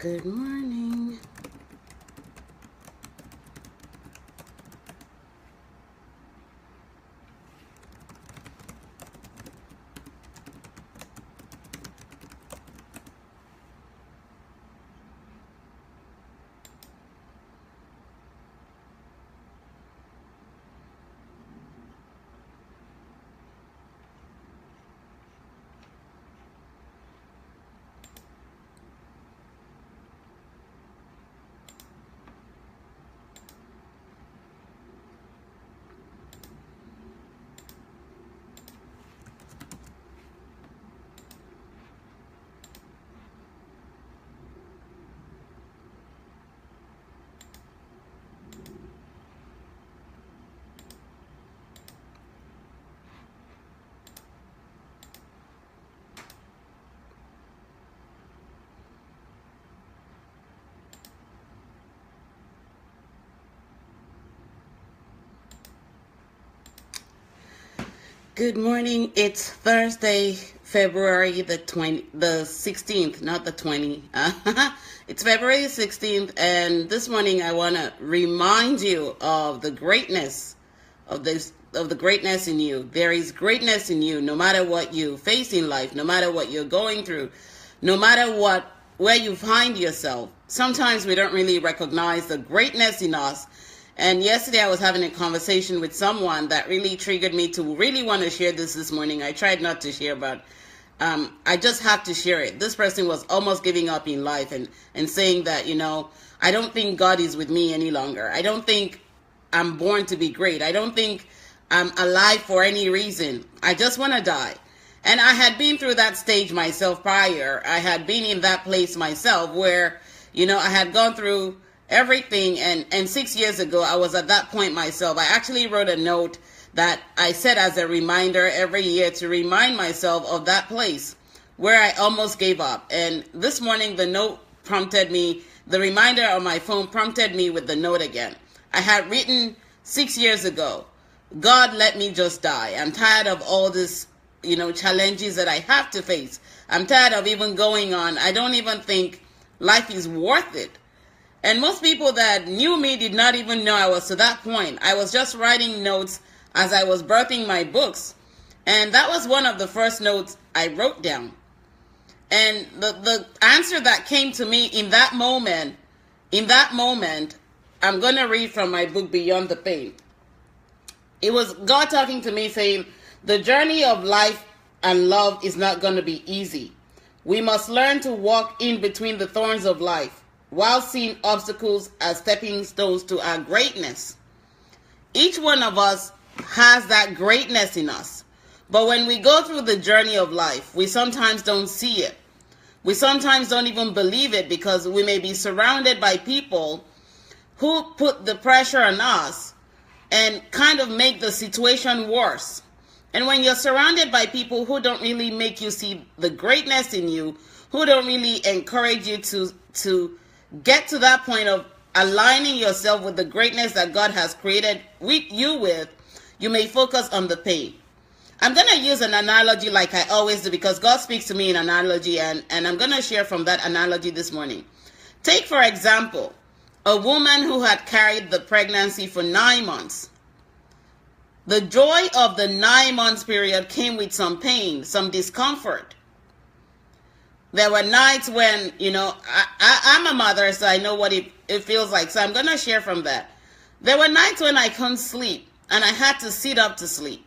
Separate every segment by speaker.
Speaker 1: Good morning. Good morning. It's Thursday, February the 16th, not the 20. It's February 16th, and this morning I want to remind you of the greatness of the greatness in you. There is greatness in you, no matter what you face in life, no matter what you're going through, no matter where you find yourself. Sometimes we don't really recognize the greatness in us. And yesterday I was having a conversation with someone that really triggered me to really want to share this morning. I tried not to share, but I just have to share it. This person was almost giving up in life and saying that, I don't think God is with me any longer. I don't think I'm born to be great. I don't think I'm alive for any reason. I just want to die. And I had been through that stage myself prior. I had been in that place myself where, I had gone through everything, and 6 years ago I was at that point myself. I actually wrote a note that I set as a reminder every year to remind myself of that place where I almost gave up. And this morning the note prompted me, the reminder on my phone prompted me with the note again. I had written 6 years ago, God, let me just die. I'm tired of all this, challenges that I have to face. I'm tired of even going on. I don't even think life is worth it. And most people that knew me did not even know I was to that point. I was just writing notes as I was birthing my books. And that was one of the first notes I wrote down. And the answer that came to me in that moment, I'm going to read from my book, Beyond the Pain. It was God talking to me saying, the journey of life and love is not going to be easy. We must learn to walk in between the thorns of life, while seeing obstacles as stepping stones to our greatness. Each one of us has that greatness in us. But when we go through the journey of life, we sometimes don't see it. We sometimes don't even believe it because we may be surrounded by people who put the pressure on us and kind of make the situation worse. And when you're surrounded by people who don't really make you see the greatness in you, who don't really encourage you to get to that point of aligning yourself with the greatness that God has created you with, you may focus on the pain. I'm going to use an analogy like I always do because God speaks to me in analogy, and I'm going to share from that analogy this morning. Take, for example, a woman who had carried the pregnancy for 9 months. The joy of the 9 months period came with some pain, some discomfort. There were nights when, I'm a mother, so I know what it feels like. So I'm going to share from that. There were nights when I couldn't sleep and I had to sit up to sleep.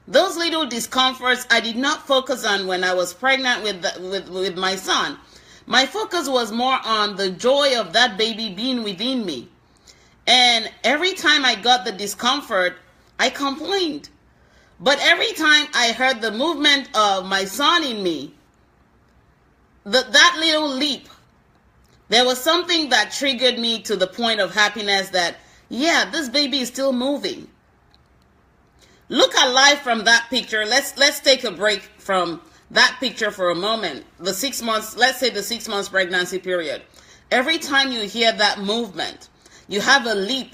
Speaker 1: Those little discomforts I did not focus on when I was pregnant with my son. My focus was more on the joy of that baby being within me. And every time I got the discomfort, I complained. But every time I heard the movement of my son in me, that little leap, there was something that triggered me to the point of happiness that, yeah, this baby is still moving. Look at life from that picture. Let's take a break from that picture for a moment. The 6 months, let's say the 6 months pregnancy period. Every time you hear that movement, you have a leap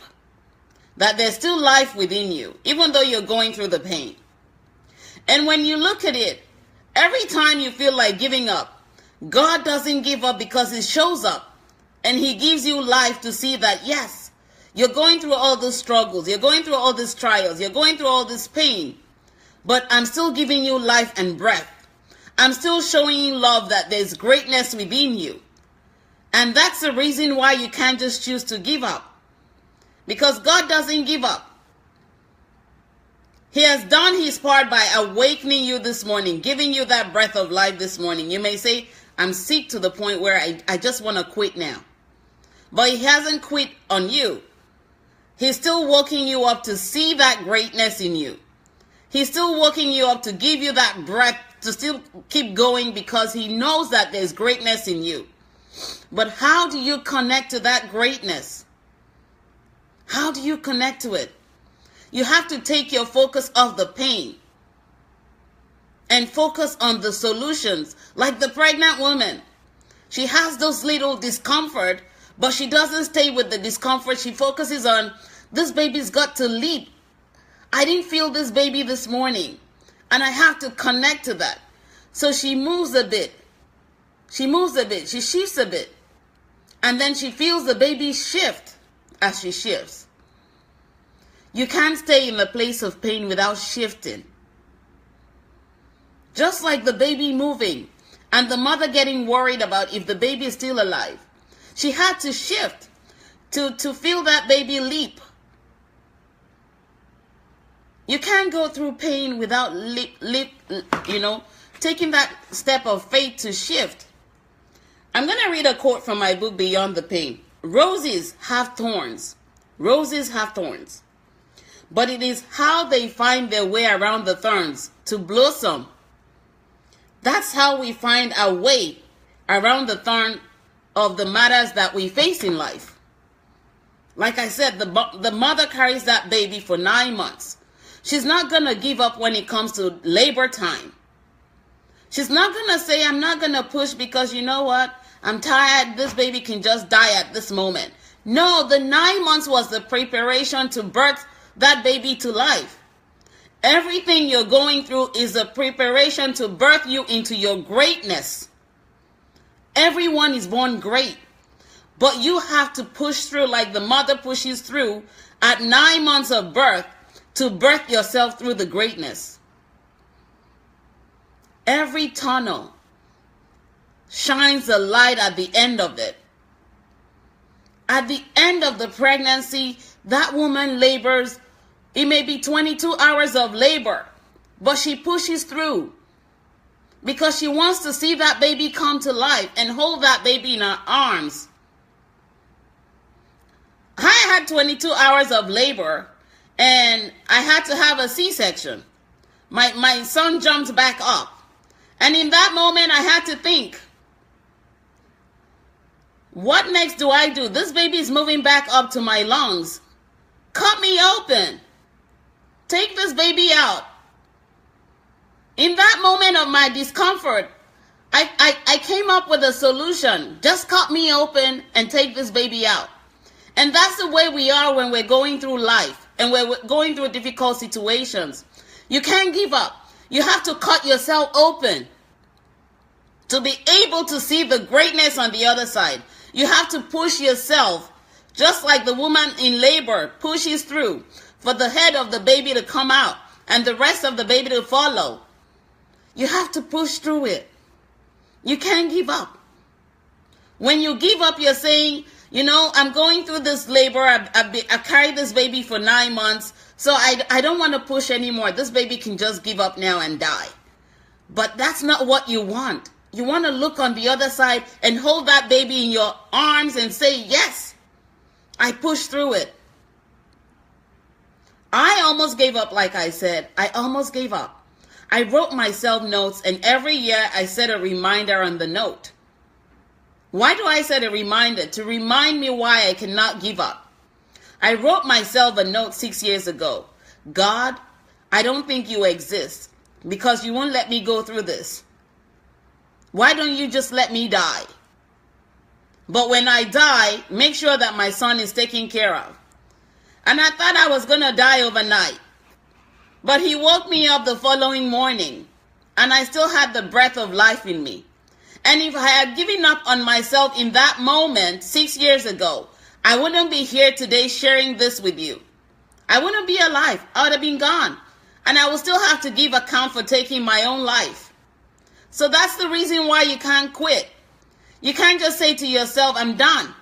Speaker 1: that there's still life within you, even though you're going through the pain. And when you look at it, every time you feel like giving up, God doesn't give up because he shows up and he gives you life to see that, yes, you're going through all those struggles, you're going through all these trials, you're going through all this pain, but I'm still giving you life and breath. I'm still showing you love, that there's greatness within you. And that's the reason why you can't just choose to give up. Because God doesn't give up. He has done his part by awakening you this morning, giving you that breath of life this morning. You may say, I'm sick to the point where I just want to quit now. But he hasn't quit on you. He's still waking you up to see that greatness in you. He's still waking you up to give you that breath to still keep going, because he knows that there's greatness in you. But how do you connect to that greatness? How do you connect to it? You have to take your focus off the pain and focus on the solutions. Like the pregnant woman. She has those little discomfort, but she doesn't stay with the discomfort. She focuses on, this baby's got to leap. I didn't feel this baby this morning, and I have to connect to that. So she moves a bit. She moves a bit. She shifts a bit. And then she feels the baby shift as she shifts. You can't stay in the place of pain without shifting. Just like the baby moving and the mother getting worried about if the baby is still alive. She had to shift to feel that baby leap. You can't go through pain without taking that step of faith to shift. I'm going to read a quote from my book, Beyond the Pain. Roses have thorns. Roses have thorns. But it is how they find their way around the thorns to blossom. That's how we find our way around the thorn of the matters that we face in life. Like I said, the mother carries that baby for 9 months. She's not going to give up when it comes to labor time. She's not going to say, I'm not going to push because you know what? I'm tired. This baby can just die at this moment. No, the 9 months was the preparation to birth that baby to life. Everything you're going through is a preparation to birth you into your greatness. Everyone is born great. But you have to push through like the mother pushes through at 9 months of birth to birth yourself through the greatness. Every tunnel shines a light at the end of it. At the end of the pregnancy, that woman labors. It may be 22 hours of labor, but she pushes through because she wants to see that baby come to life and hold that baby in her arms. I had 22 hours of labor and I had to have a C-section. My son jumped back up. And in that moment, I had to think, what next do I do? This baby is moving back up to my lungs. Cut me open. Take this baby out. In that moment of my discomfort, I came up with a solution. Just cut me open and take this baby out. And that's the way we are when we're going through life and we're going through difficult situations. You can't give up. You have to cut yourself open to be able to see the greatness on the other side. You have to push yourself, just like the woman in labor pushes through for the head of the baby to come out and the rest of the baby to follow. You have to push through it. You can't give up. When you give up, you're saying, you know, I'm going through this labor. I carried this baby for 9 months, so I don't want to push anymore. This baby can just give up now and die. But that's not what you want. You want to look on the other side and hold that baby in your arms and say, yes, I pushed through it. I almost gave up, like I said. I almost gave up. I wrote myself notes, and every year I set a reminder on the note. Why do I set a reminder? To remind me why I cannot give up. I wrote myself a note 6 years ago. God, I don't think you exist because you won't let me go through this. Why don't you just let me die? But when I die, make sure that my son is taken care of. And I thought I was going to die overnight. But he woke me up the following morning, and I still had the breath of life in me. And if I had given up on myself in that moment 6 years ago, I wouldn't be here today sharing this with you. I wouldn't be alive. I would have been gone. And I will still have to give account for taking my own life. So that's the reason why you can't quit. You can't just say to yourself, I'm done.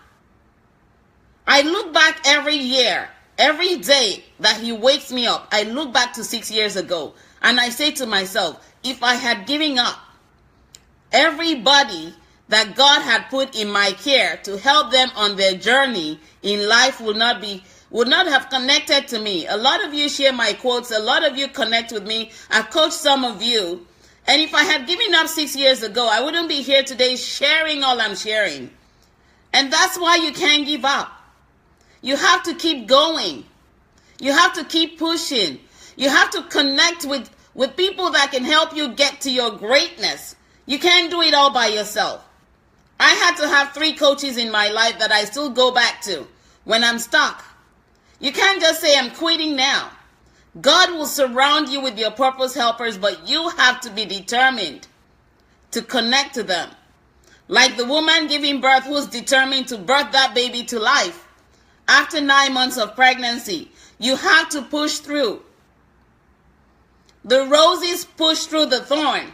Speaker 1: I look back every year, every day that he wakes me up, I look back to 6 years ago, and I say to myself, if I had given up, everybody that God had put in my care to help them on their journey in life would not have connected to me. A lot of you share my quotes. A lot of you connect with me. I've coached some of you. And if I had given up 6 years ago, I wouldn't be here today sharing all I'm sharing. And that's why you can't give up. You have to keep going. You have to keep pushing. You have to connect with people that can help you get to your greatness. You can't do it all by yourself. I had to have 3 coaches in my life that I still go back to when I'm stuck. You can't just say, I'm quitting now. God will surround you with your purpose helpers, but you have to be determined to connect to them. Like the woman giving birth who's determined to birth that baby to life. After 9 months of pregnancy, you have to push through. The roses push through the thorn.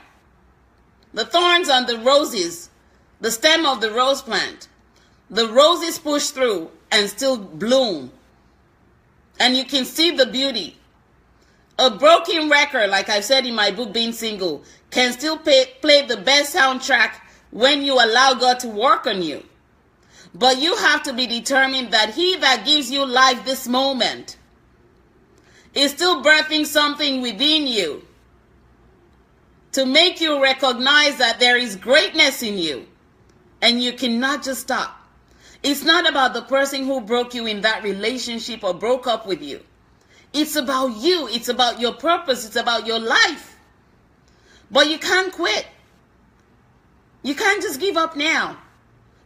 Speaker 1: The thorns on the roses, the stem of the rose plant. The roses push through and still bloom. And you can see the beauty. A broken record, like I said in my book, Being Single, can still play the best soundtrack when you allow God to work on you. But you have to be determined that he that gives you life this moment is still birthing something within you to make you recognize that there is greatness in you and you cannot just stop. It's not about the person who broke you in that relationship or broke up with you. It's about you. It's about your purpose. It's about your life. But you can't quit. You can't just give up now.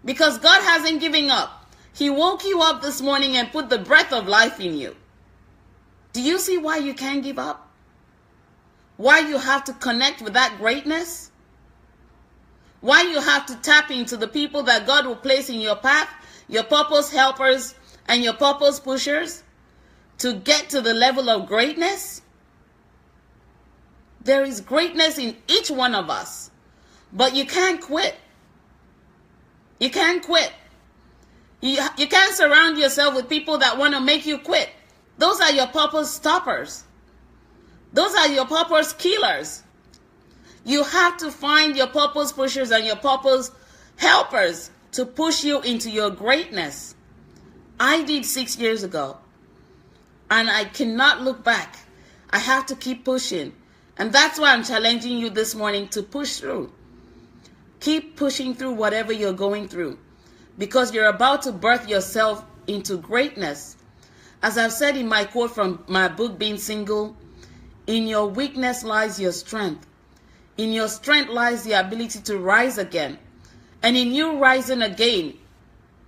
Speaker 1: Because God hasn't given up. He woke you up this morning and put the breath of life in you. Do you see why you can't give up? Why you have to connect with that greatness? Why you have to tap into the people that God will place in your path, your purpose helpers and your purpose pushers to get to the level of greatness? There is greatness in each one of us, but you can't quit. You can't quit. You can't surround yourself with people that want to make you quit. Those are your purpose stoppers. Those are your purpose killers. You have to find your purpose pushers and your purpose helpers to push you into your greatness. I did 6 years ago, and I cannot look back. I have to keep pushing. And that's why I'm challenging you this morning to push through. Keep pushing through whatever you're going through, because you're about to birth yourself into greatness. As I've said in my quote from my book, Being Single, in your weakness lies your strength. In your strength lies the ability to rise again. And in you rising again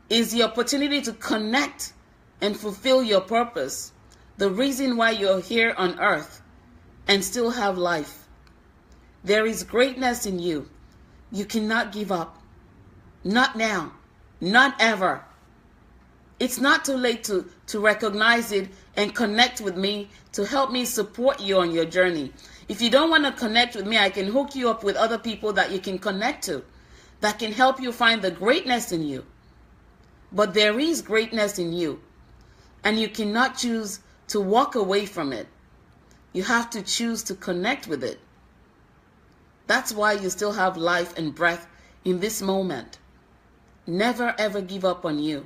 Speaker 1: is the opportunity to connect and fulfill your purpose, the reason why you're here on earth and still have life. There is greatness in you. You cannot give up. Not now. Not ever. It's not too late to recognize it and connect with me to help me support you on your journey. If you don't want to connect with me, I can hook you up with other people that you can connect to, that can help you find the greatness in you. But there is greatness in you, and you cannot choose to walk away from it. You have to choose to connect with it. That's why you still have life and breath in this moment. Never ever give up on you,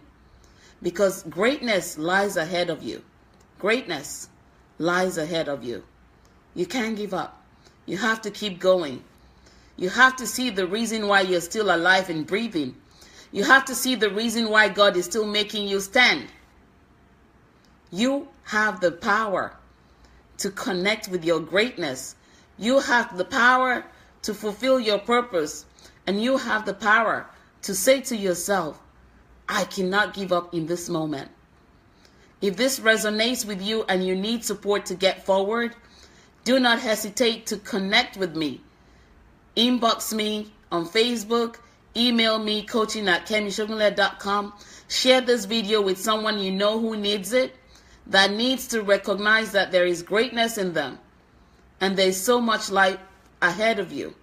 Speaker 1: because greatness lies ahead of you. Greatness lies ahead of you. You can't give up. You have to keep going. You have to see the reason why you're still alive and breathing. You have to see the reason why God is still making you stand. You have the power to connect with your greatness. You have the power to fulfill your purpose. And you have the power to say to yourself, I cannot give up in this moment. If this resonates with you and you need support to get forward, do not hesitate to connect with me. Inbox me on Facebook. Email me, coaching@kemishogunle.com. Share this video with someone you know who needs it, that needs to recognize that there is greatness in them. And there is so much light ahead of you.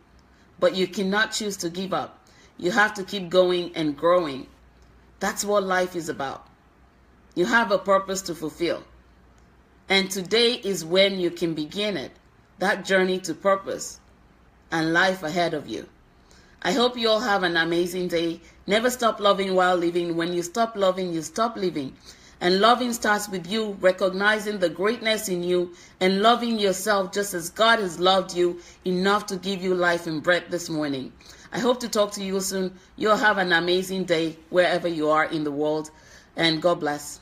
Speaker 1: But you cannot choose to give up. You have to keep going and growing. That's what life is about. You have a purpose to fulfill. And today is when you can begin it. That journey to purpose and life ahead of you. I hope you all have an amazing day. Never stop loving while living. When you stop loving, you stop living. And loving starts with you recognizing the greatness in you and loving yourself just as God has loved you enough to give you life and breath this morning. I hope to talk to you soon. You'll have an amazing day wherever you are in the world. And God bless.